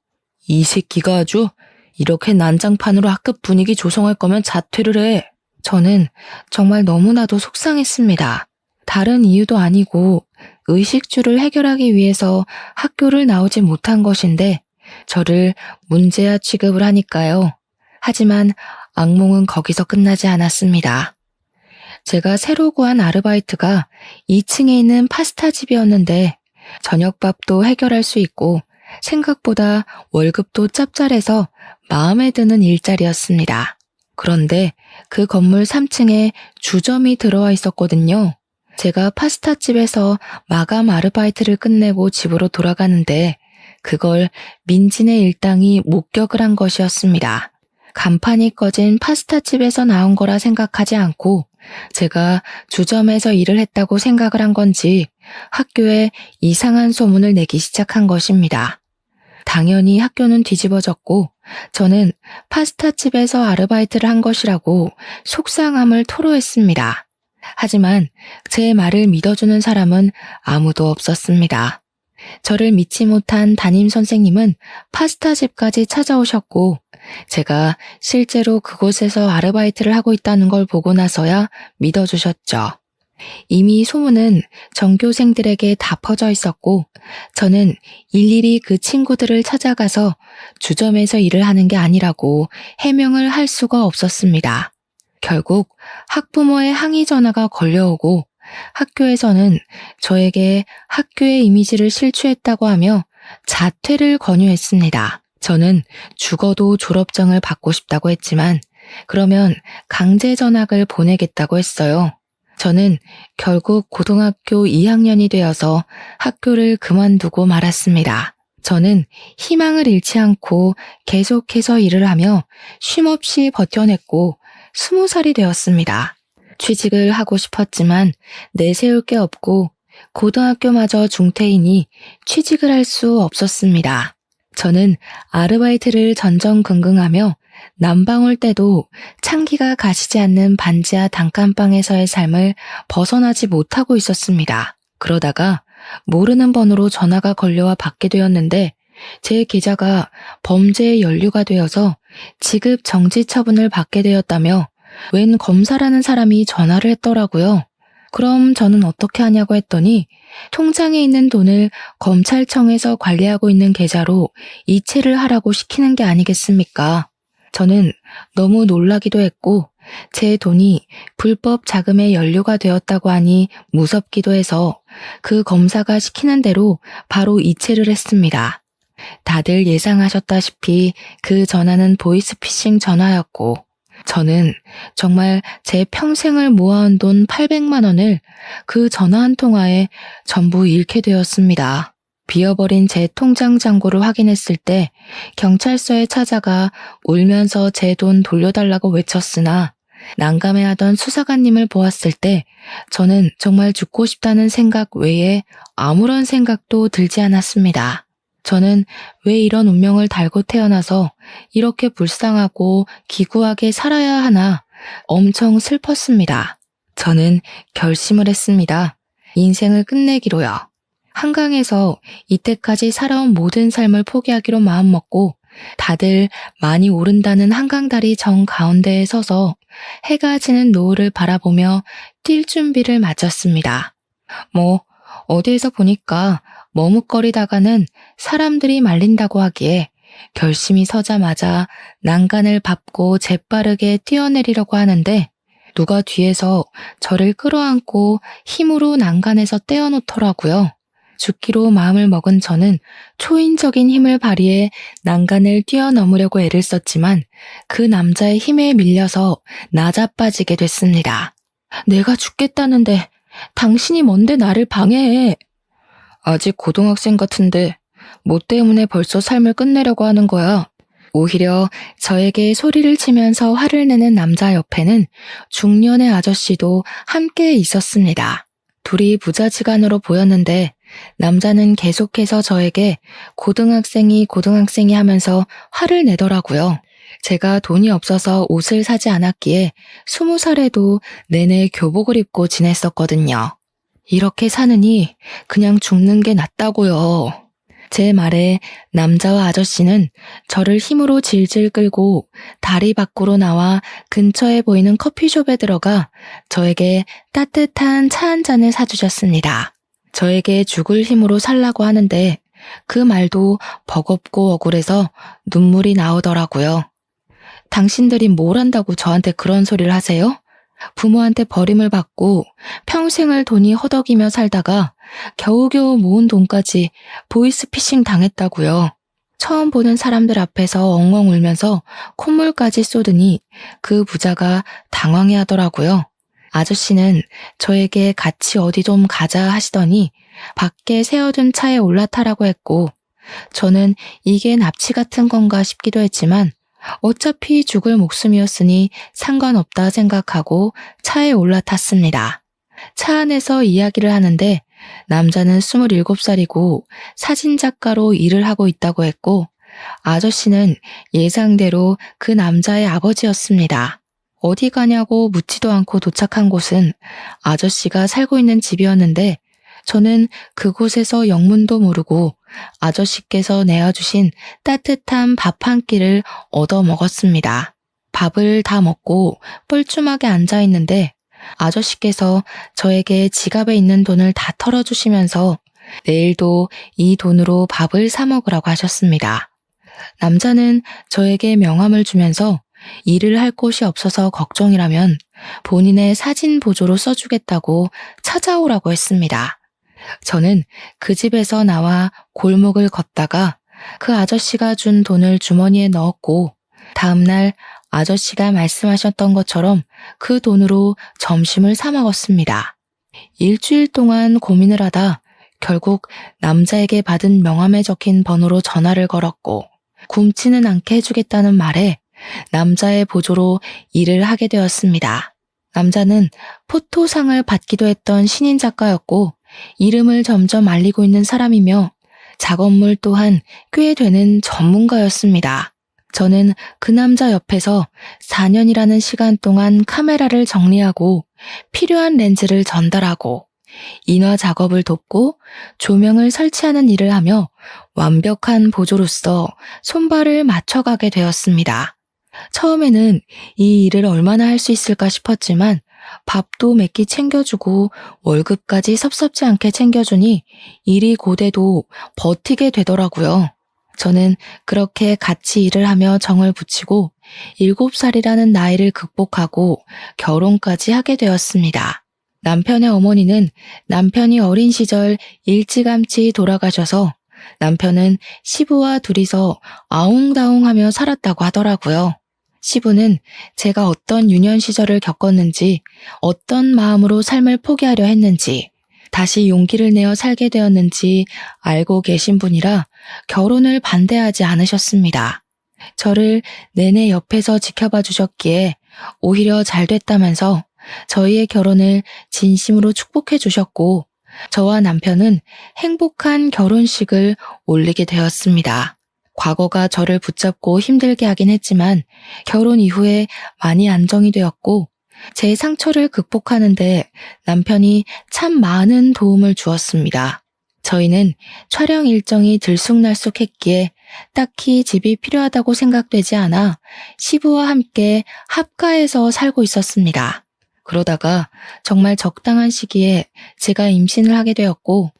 S1: 이 새끼가 아주 이렇게 난장판으로 학급 분위기 조성할 거면 자퇴를 해. 저는 정말 너무나도 속상했습니다. 다른 이유도 아니고 의식주를 해결하기 위해서 학교를 나오지 못한 것인데 저를 문제아 취급을 하니까요. 하지만 악몽은 거기서 끝나지 않았습니다. 제가 새로 구한 아르바이트가 2층에 있는 파스타집이었는데 저녁밥도 해결할 수 있고 생각보다 월급도 짭짤해서 마음에 드는 일자리였습니다. 그런데 그 건물 3층에 주점이 들어와 있었거든요. 제가 파스타집에서 마감 아르바이트를 끝내고 집으로 돌아가는데 그걸 민진의 일당이 목격을 한 것이었습니다. 간판이 꺼진 파스타집에서 나온 거라 생각하지 않고 제가 주점에서 일을 했다고 생각을 한 건지 학교에 이상한 소문을 내기 시작한 것입니다. 당연히 학교는 뒤집어졌고 저는 파스타집에서 아르바이트를 한 것이라고 속상함을 토로했습니다. 하지만 제 말을 믿어주는 사람은 아무도 없었습니다. 저를 믿지 못한 담임 선생님은 파스타집까지 찾아오셨고 제가 실제로 그곳에서 아르바이트를 하고 있다는 걸 보고 나서야 믿어주셨죠. 이미 소문은 전교생들에게 다 퍼져 있었고 저는 일일이 그 친구들을 찾아가서 주점에서 일을 하는 게 아니라고 해명을 할 수가 없었습니다. 결국 학부모의 항의 전화가 걸려오고 학교에서는 저에게 학교의 이미지를 실추했다고 하며 자퇴를 권유했습니다. 저는 죽어도 졸업장을 받고 싶다고 했지만 그러면 강제 전학을 보내겠다고 했어요. 저는 결국 고등학교 2학년이 되어서 학교를 그만두고 말았습니다. 저는 희망을 잃지 않고 계속해서 일을 하며 쉼없이 버텨냈고 20살이 되었습니다. 취직을 하고 싶었지만 내세울 게 없고 고등학교마저 중퇴이니 취직을 할 수 없었습니다. 저는 아르바이트를 전전긍긍하며 난방 올 때도 찬기가 가시지 않는 반지하 단칸방에서의 삶을 벗어나지 못하고 있었습니다. 그러다가 모르는 번호로 전화가 걸려와 받게 되었는데 제 계좌가 범죄의 연루가 되어서 지급 정지 처분을 받게 되었다며 웬 검사라는 사람이 전화를 했더라고요. 그럼 저는 어떻게 하냐고 했더니 통장에 있는 돈을 검찰청에서 관리하고 있는 계좌로 이체를 하라고 시키는 게 아니겠습니까? 저는 너무 놀라기도 했고 제 돈이 불법 자금에 연루가 되었다고 하니 무섭기도 해서 그 검사가 시키는 대로 바로 이체를 했습니다. 다들 예상하셨다시피 그 전화는 보이스피싱 전화였고 저는 정말 제 평생을 모아온 돈 800만 원을 그 전화 한 통화에 전부 잃게 되었습니다. 비어버린 제 통장 잔고를 확인했을 때 경찰서에 찾아가 울면서 제 돈 돌려달라고 외쳤으나 난감해하던 수사관님을 보았을 때 저는 정말 죽고 싶다는 생각 외에 아무런 생각도 들지 않았습니다. 저는 왜 이런 운명을 달고 태어나서 이렇게 불쌍하고 기구하게 살아야 하나 엄청 슬펐습니다. 저는 결심을 했습니다. 인생을 끝내기로요. 한강에서 이때까지 살아온 모든 삶을 포기하기로 마음먹고 다들 많이 오른다는 한강다리 정 가운데에 서서 해가 지는 노을을 바라보며 뛸 준비를 마쳤습니다. 어디에서 보니까 머뭇거리다가는 사람들이 말린다고 하기에 결심이 서자마자 난간을 밟고 재빠르게 뛰어내리려고 하는데 누가 뒤에서 저를 끌어안고 힘으로 난간에서 떼어놓더라고요. 죽기로 마음을 먹은 저는 초인적인 힘을 발휘해 난간을 뛰어넘으려고 애를 썼지만 그 남자의 힘에 밀려서 나자빠지게 됐습니다. 내가 죽겠다는데 당신이 뭔데 나를 방해해? 아직 고등학생 같은데 뭐 때문에 벌써 삶을 끝내려고 하는 거야? 오히려 저에게 소리를 치면서 화를 내는 남자 옆에는 중년의 아저씨도 함께 있었습니다. 둘이 부자지간으로 보였는데 남자는 계속해서 저에게 고등학생이 하면서 화를 내더라고요. 제가 돈이 없어서 옷을 사지 않았기에 20살에도 내내 교복을 입고 지냈었거든요. 이렇게 사느니 그냥 죽는 게 낫다고요. 제 말에 남자와 아저씨는 저를 힘으로 질질 끌고 다리 밖으로 나와 근처에 보이는 커피숍에 들어가 저에게 따뜻한 차 한 잔을 사주셨습니다. 저에게 죽을 힘으로 살라고 하는데 그 말도 버겁고 억울해서 눈물이 나오더라고요. 당신들이 뭘 한다고 저한테 그런 소리를 하세요? 부모한테 버림을 받고 평생을 돈이 허덕이며 살다가 겨우겨우 모은 돈까지 보이스피싱 당했다고요. 처음 보는 사람들 앞에서 엉엉 울면서 콧물까지 쏟으니 그 부자가 당황해하더라고요. 아저씨는 저에게 같이 어디 좀 가자 하시더니 밖에 세워둔 차에 올라타라고 했고 저는 이게 납치 같은 건가 싶기도 했지만 어차피 죽을 목숨이었으니 상관없다 생각하고 차에 올라탔습니다. 차 안에서 이야기를 하는데 남자는 27살이고 사진작가로 일을 하고 있다고 했고, 아저씨는 예상대로 그 남자의 아버지였습니다. 어디 가냐고 묻지도 않고 도착한 곳은 아저씨가 살고 있는 집이었는데, 저는 그곳에서 영문도 모르고 아저씨께서 내어주신 따뜻한 밥 한 끼를 얻어 먹었습니다. 밥을 다 먹고 뻘쭘하게 앉아 있는데 아저씨께서 저에게 지갑에 있는 돈을 다 털어주시면서 내일도 이 돈으로 밥을 사 먹으라고 하셨습니다. 남자는 저에게 명함을 주면서 일을 할 곳이 없어서 걱정이라면 본인의 사진 보조로 써주겠다고 찾아오라고 했습니다. 저는 그 집에서 나와 골목을 걷다가 그 아저씨가 준 돈을 주머니에 넣었고, 다음날 아저씨가 말씀하셨던 것처럼 그 돈으로 점심을 사 먹었습니다. 일주일 동안 고민을 하다 결국 남자에게 받은 명함에 적힌 번호로 전화를 걸었고, 굶지는 않게 해주겠다는 말에 남자의 보조로 일을 하게 되었습니다. 남자는 포토상을 받기도 했던 신인 작가였고, 이름을 점점 알리고 있는 사람이며 작업물 또한 꽤 되는 전문가였습니다. 저는 그 남자 옆에서 4년이라는 시간 동안 카메라를 정리하고 필요한 렌즈를 전달하고 인화 작업을 돕고 조명을 설치하는 일을 하며 완벽한 보조로서 손발을 맞춰가게 되었습니다. 처음에는 이 일을 얼마나 할 수 있을까 싶었지만 밥도 몇 끼 챙겨주고 월급까지 섭섭지 않게 챙겨주니 일이 고돼도 버티게 되더라고요. 저는 그렇게 같이 일을 하며 정을 붙이고 7살이라는 나이를 극복하고 결혼까지 하게 되었습니다. 남편의 어머니는 남편이 어린 시절 일찌감치 돌아가셔서 남편은 시부와 둘이서 아웅다웅하며 살았다고 하더라고요. 시부는 제가 어떤 유년 시절을 겪었는지, 어떤 마음으로 삶을 포기하려 했는지, 다시 용기를 내어 살게 되었는지 알고 계신 분이라 결혼을 반대하지 않으셨습니다. 저를 내내 옆에서 지켜봐 주셨기에 오히려 잘 됐다면서 저희의 결혼을 진심으로 축복해 주셨고, 저와 남편은 행복한 결혼식을 올리게 되었습니다. 과거가 저를 붙잡고 힘들게 하긴 했지만 결혼 이후에 많이 안정이 되었고, 제 상처를 극복하는데 남편이 참 많은 도움을 주었습니다. 저희는 촬영 일정이 들쑥날쑥했기에 딱히 집이 필요하다고 생각되지 않아 시부와 함께 합가해서 살고 있었습니다. 그러다가 정말 적당한 시기에 제가 임신을 하게 되었고,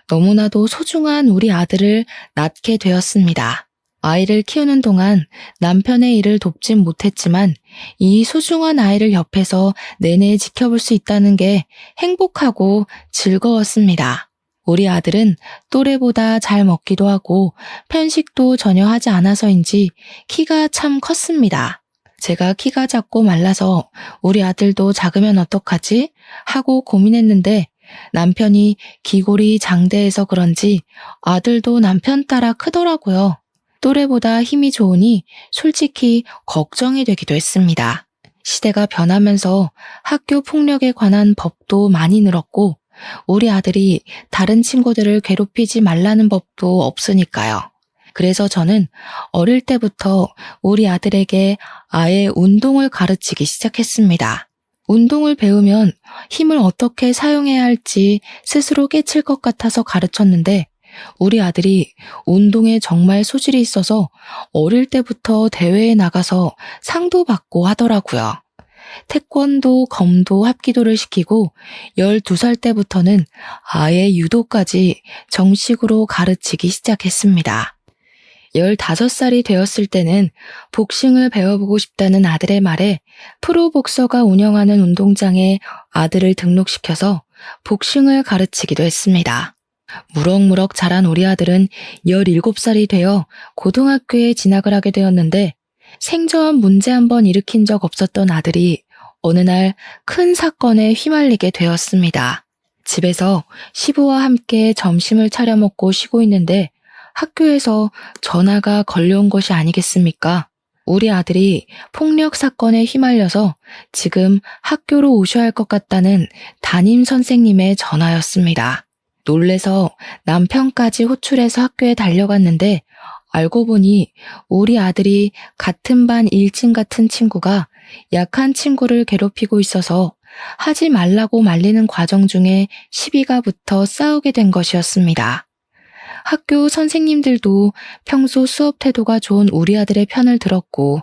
S1: 너무나도 소중한 우리 아들을 낳게 되었습니다. 아이를 키우는 동안 남편의 일을 돕진 못했지만 이 소중한 아이를 옆에서 내내 지켜볼 수 있다는 게 행복하고 즐거웠습니다. 우리 아들은 또래보다 잘 먹기도 하고 편식도 전혀 하지 않아서인지 키가 참 컸습니다. 제가 키가 작고 말라서 우리 아들도 작으면 어떡하지? 하고 고민했는데 남편이 기골이 장대해서 그런지 아들도 남편 따라 크더라고요. 또래보다 힘이 좋으니 솔직히 걱정이 되기도 했습니다. 시대가 변하면서 학교 폭력에 관한 법도 많이 늘었고 우리 아들이 다른 친구들을 괴롭히지 말라는 법도 없으니까요. 그래서 저는 어릴 때부터 우리 아들에게 아예 운동을 가르치기 시작했습니다. 운동을 배우면 힘을 어떻게 사용해야 할지 스스로 깨칠 것 같아서 가르쳤는데 우리 아들이 운동에 정말 소질이 있어서 어릴 때부터 대회에 나가서 상도 받고 하더라고요. 태권도, 검도, 합기도를 시키고 12살 때부터는 아예 유도까지 정식으로 가르치기 시작했습니다. 15살이 되었을 때는 복싱을 배워보고 싶다는 아들의 말에 프로복서가 운영하는 운동장에 아들을 등록시켜서 복싱을 가르치기도 했습니다. 무럭무럭 자란 우리 아들은 17살이 되어 고등학교에 진학을 하게 되었는데 생전 문제 한 번 일으킨 적 없었던 아들이 어느 날 큰 사건에 휘말리게 되었습니다. 집에서 시부와 함께 점심을 차려 먹고 쉬고 있는데 학교에서 전화가 걸려온 것이 아니겠습니까? 우리 아들이 폭력 사건에 휘말려서 지금 학교로 오셔야 할 것 같다는 담임 선생님의 전화였습니다. 놀래서 남편까지 호출해서 학교에 달려갔는데 알고 보니 우리 아들이 같은 반 일진 같은 친구가 약한 친구를 괴롭히고 있어서 하지 말라고 말리는 과정 중에 시비가 붙어 싸우게 된 것이었습니다. 학교 선생님들도 평소 수업 태도가 좋은 우리 아들의 편을 들었고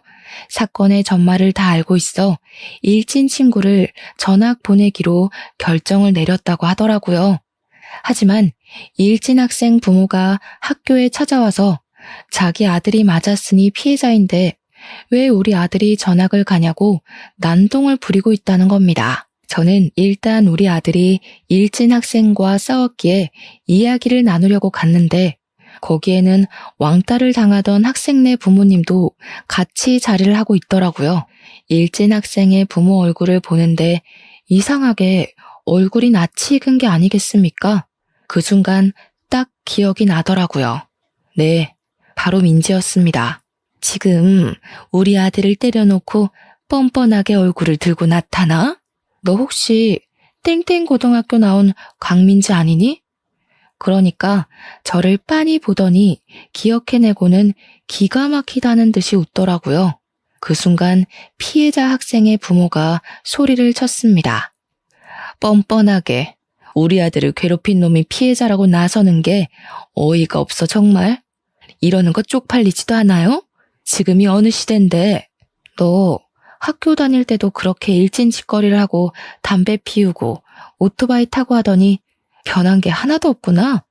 S1: 사건의 전말을 다 알고 있어 일진 친구를 전학 보내기로 결정을 내렸다고 하더라고요. 하지만 일진 학생 부모가 학교에 찾아와서 자기 아들이 맞았으니 피해자인데 왜 우리 아들이 전학을 가냐고 난동을 부리고 있다는 겁니다. 저는 일단 우리 아들이 일진 학생과 싸웠기에 이야기를 나누려고 갔는데 거기에는 왕따를 당하던 학생네 부모님도 같이 자리를 하고 있더라고요. 일진 학생의 부모 얼굴을 보는데 이상하게 얼굴이 낯이 익은 게 아니겠습니까? 그 순간 딱 기억이 나더라고요. 네, 바로 민지였습니다. 지금 우리 아들을 때려놓고 뻔뻔하게 얼굴을 들고 나타나? 너 혹시 땡땡고등학교 나온 강민지 아니니? 그러니까 저를 빤히 보더니 기억해내고는 기가 막히다는 듯이 웃더라고요. 그 순간 피해자 학생의 부모가 소리를 쳤습니다. 뻔뻔하게 우리 아들을 괴롭힌 놈이 피해자라고 나서는 게 어이가 없어 정말? 이러는 거 쪽팔리지도 않아요? 지금이 어느 시대인데 너 학교 다닐 때도 그렇게 일진짓거리를 하고 담배 피우고 오토바이 타고 하더니 변한 게 하나도 없구나.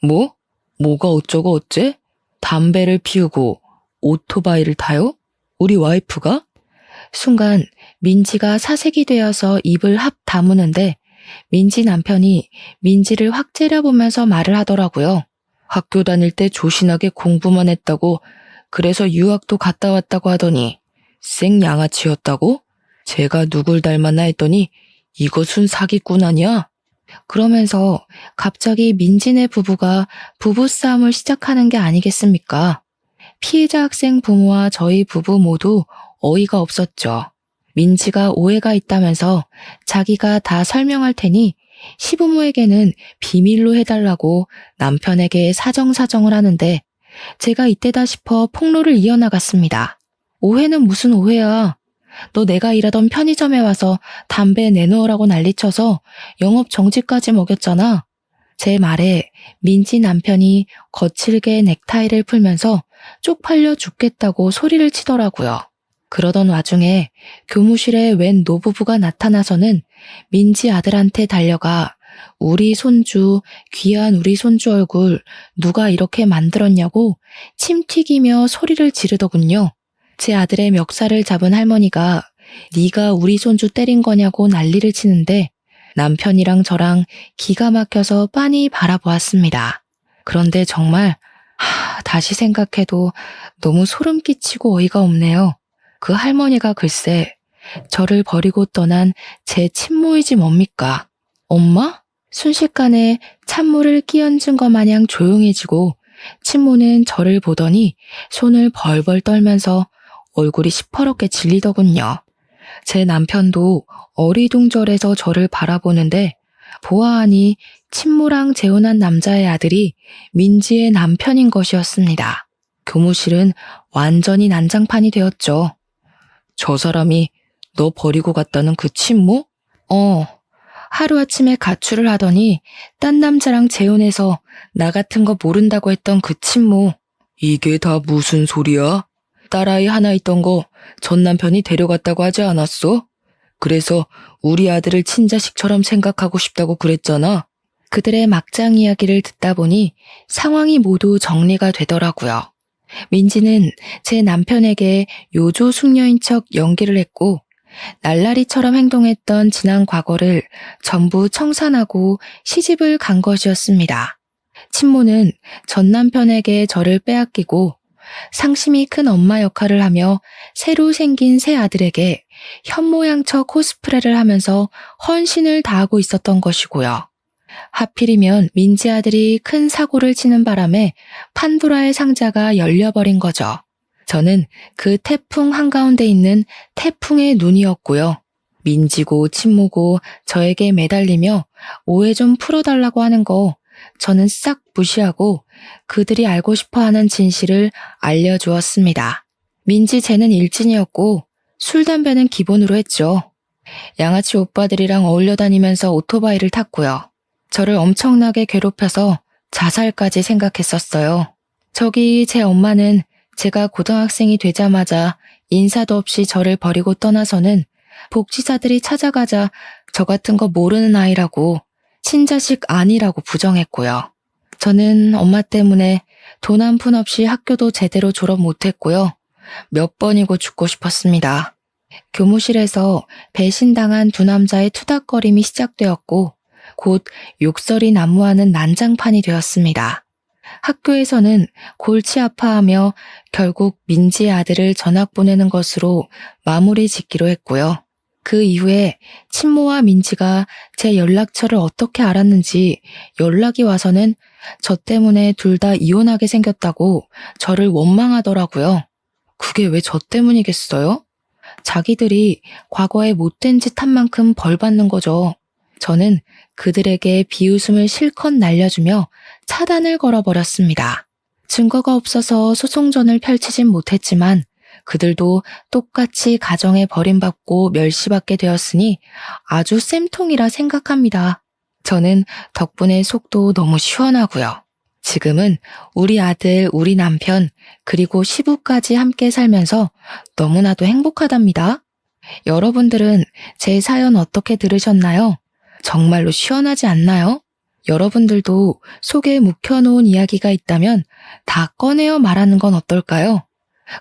S1: 뭐? 뭐가 어쩌고 어째? 담배를 피우고 오토바이를 타요? 우리 와이프가? 순간 민지가 사색이 되어서 입을 합 다무는데 민지 남편이 민지를 확 째려보면서 말을 하더라고요. 학교 다닐 때 조신하게 공부만 했다고 그래서 유학도 갔다 왔다고 하더니 생양아치였다고? 제가 누굴 닮았나 했더니 이것은 사기꾼 아니야? 그러면서 갑자기 민지네 부부가 부부싸움을 시작하는 게 아니겠습니까? 피해자 학생 부모와 저희 부부 모두 어이가 없었죠. 민지가 오해가 있다면서 자기가 다 설명할 테니 시부모에게는 비밀로 해달라고 남편에게 사정사정을 하는데 제가 이때다 싶어 폭로를 이어나갔습니다. 오해는 무슨 오해야. 너 내가 일하던 편의점에 와서 담배 내놓으라고 난리쳐서 영업 정지까지 먹였잖아. 제 말에 민지 남편이 거칠게 넥타이를 풀면서 쪽팔려 죽겠다고 소리를 치더라고요. 그러던 와중에 교무실에 웬 노부부가 나타나서는 민지 아들한테 달려가 우리 손주, 귀한 우리 손주 얼굴 누가 이렇게 만들었냐고 침 튀기며 소리를 지르더군요. 제 아들의 멱살을 잡은 할머니가 네가 우리 손주 때린 거냐고 난리를 치는데 남편이랑 저랑 기가 막혀서 빤히 바라보았습니다. 그런데 정말 다시 생각해도 너무 소름 끼치고 어이가 없네요. 그 할머니가 글쎄 저를 버리고 떠난 제 친모이지 뭡니까? 엄마? 순식간에 찬물을 끼얹은 것 마냥 조용해지고 친모는 저를 보더니 손을 벌벌 떨면서 얼굴이 시퍼렇게 질리더군요. 제 남편도 어리둥절해서 저를 바라보는데 보아하니 친모랑 재혼한 남자의 아들이 민지의 남편인 것이었습니다. 교무실은 완전히 난장판이 되었죠. 저 사람이 너 버리고 갔다는 그 친모? 하루아침에 가출을 하더니 딴 남자랑 재혼해서 나 같은 거 모른다고 했던 그 친모. 이게 다 무슨 소리야? 딸아이 하나 있던 거 전 남편이 데려갔다고 하지 않았어? 그래서 우리 아들을 친자식처럼 생각하고 싶다고 그랬잖아. 그들의 막장 이야기를 듣다 보니 상황이 모두 정리가 되더라고요. 민지는 제 남편에게 요조 숙녀인 척 연기를 했고 날라리처럼 행동했던 지난 과거를 전부 청산하고 시집을 간 것이었습니다. 친모는 전 남편에게 저를 빼앗기고 상심이 큰 엄마 역할을 하며 새로 생긴 새 아들에게 현모양처 코스프레를 하면서 헌신을 다하고 있었던 것이고요. 하필이면 민지 아들이 큰 사고를 치는 바람에 판도라의 상자가 열려버린 거죠. 저는 그 태풍 한가운데 있는 태풍의 눈이었고요. 민지고 친모고 저에게 매달리며 오해 좀 풀어달라고 하는 거 저는 싹 무시하고 그들이 알고 싶어 하는 진실을 알려주었습니다. 민지 쟤는 일진이었고 술 담배는 기본으로 했죠. 양아치 오빠들이랑 어울려 다니면서 오토바이를 탔고요. 저를 엄청나게 괴롭혀서 자살까지 생각했었어요. 저기 제 엄마는 제가 고등학생이 되자마자 인사도 없이 저를 버리고 떠나서는 복지사들이 찾아가자 저 같은 거 모르는 아이라고 친자식 아니라고 부정했고요. 저는 엄마 때문에 돈 한 푼 없이 학교도 제대로 졸업 못했고요. 몇 번이고 죽고 싶었습니다. 교무실에서 배신당한 두 남자의 투닥거림이 시작되었고 곧 욕설이 난무하는 난장판이 되었습니다. 학교에서는 골치 아파하며 결국 민지의 아들을 전학 보내는 것으로 마무리 짓기로 했고요. 그 이후에 친모와 민지가 제 연락처를 어떻게 알았는지 연락이 와서는 저 때문에 둘 다 이혼하게 생겼다고 저를 원망하더라고요. 그게 왜 저 때문이겠어요? 자기들이 과거에 못된 짓 한 만큼 벌 받는 거죠. 저는 그들에게 비웃음을 실컷 날려주며 차단을 걸어버렸습니다. 증거가 없어서 소송전을 펼치진 못했지만 그들도 똑같이 가정에 버림받고 멸시받게 되었으니 아주 쌤통이라 생각합니다. 저는 덕분에 속도 너무 시원하고요. 지금은 우리 아들, 우리 남편, 그리고 시부까지 함께 살면서 너무나도 행복하답니다. 여러분들은 제 사연 어떻게 들으셨나요? 정말로 시원하지 않나요? 여러분들도 속에 묵혀놓은 이야기가 있다면 다 꺼내어 말하는 건 어떨까요?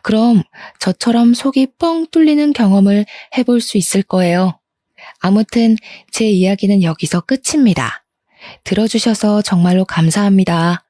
S1: 그럼 저처럼 속이 뻥 뚫리는 경험을 해볼 수 있을 거예요. 아무튼 제 이야기는 여기서 끝입니다. 들어주셔서 정말로 감사합니다.